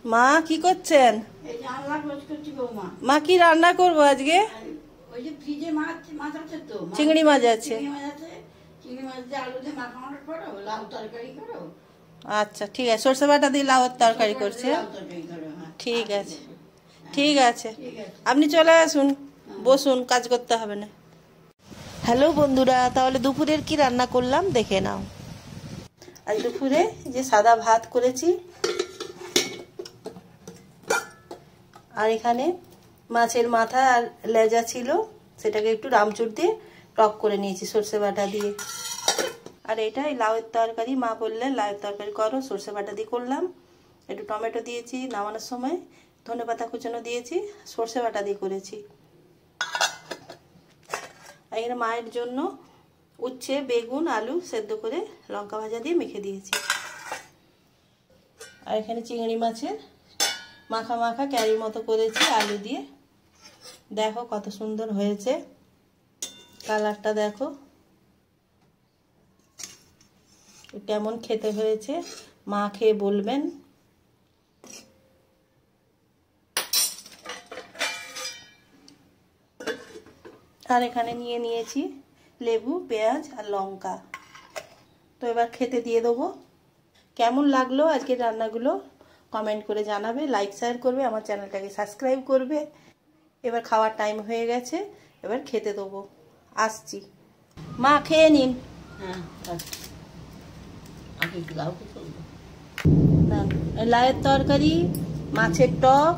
মা কি করছেন? মা কি রান্না করবো আজকে? চিংড়ি মাছ আছে। আচ্ছা ঠিক আছে, সরষে বাটা দিয়ে লাউয়ের তরকারি করছে। ঠিক আছে ঠিক আছে, আপনি চলে আসুন, বসুন, কাজ করতে হবে না। হ্যালো বন্ধুরা, তাহলে দুপুরের কি রান্না করলাম দেখে নাও। আজ দুপুরে যে সাদা ভাত করেছি, আর এখানে মাছের মাথা আর লেজা ছিল, সেটাকে একটু রামচুর দিয়ে টক করে নিয়েছি সরষে বাটা দিয়ে। আর এটাই লাউয়ের তরকারি, মা বললেন লাউয়ের তরকারি করো, সরষে বাটা দিয়ে করলাম। একটু টমেটো দিয়েছি, নামানোর সময় ধনেপাতা কুচানো দিয়েছি, সরষে বাটা দিয়ে করেছি। আর এখানে মায়ের জন্য উচ্ছে, বেগুন, আলু সেদ্ধ করে লঙ্কা ভাজা দিয়ে মেখে দিয়েছি। আর এখানে চিংড়ি মাছের মাখা মাখা ক্যারির মতো করেছি আলু দিয়ে। দেখো কত সুন্দর হয়েছে, কালারটা দেখো কেমন খেতে হয়েছে, মা খেয়ে বলবেন। আর এখানে নিয়ে নিয়েছি লেবু, পেঁয়াজ আর লঙ্কা। তো এবার খেতে দিয়ে দেবো। কেমন লাগলো আজকের রান্নাগুলো কমেন্ট করে জানাবে, লাইক শেয়ার করবে, আমার চ্যানেলটাকে সাবস্ক্রাইব করবে। এবার খাওয়ার টাইম হয়ে গেছে, এবার খেতে দেবো, আসছি। মা খেয়ে নিন। লাউয়ের তরকারি, মাছের টক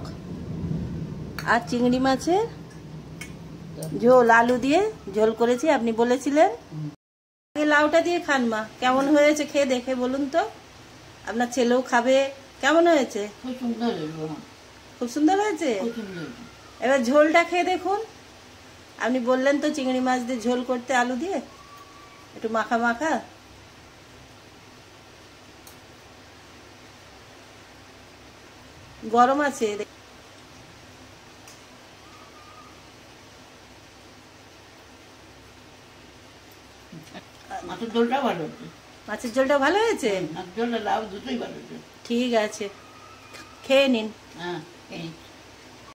আর চিংড়ি মাছের ঝোল, আলু দিয়ে ঝোল করেছি, আপনি বলেছিলেন। লাউটা দিয়ে খান মা, কেমন হয়েছে খেয়ে দেখে বলুন তো, আপনার ছেলেও খাবে। কেমন হয়েছে? খুব সুন্দর হয়েছে। এবার ঝোলটা খেয়ে দেখুন। আপনি বললেন তো চিংড়ি মাছ দিয়ে ঝোল করতে, আলু দিয়ে একটু মাখা মাখা। গরম আছে। মাছের ঝোলটা ভালো হয়েছে। মাছের ঝোলটা ভালো হয়েছে, লাউ দুটোই ভালো হয়েছে। ঠিক আছে, খেয়ে নিন।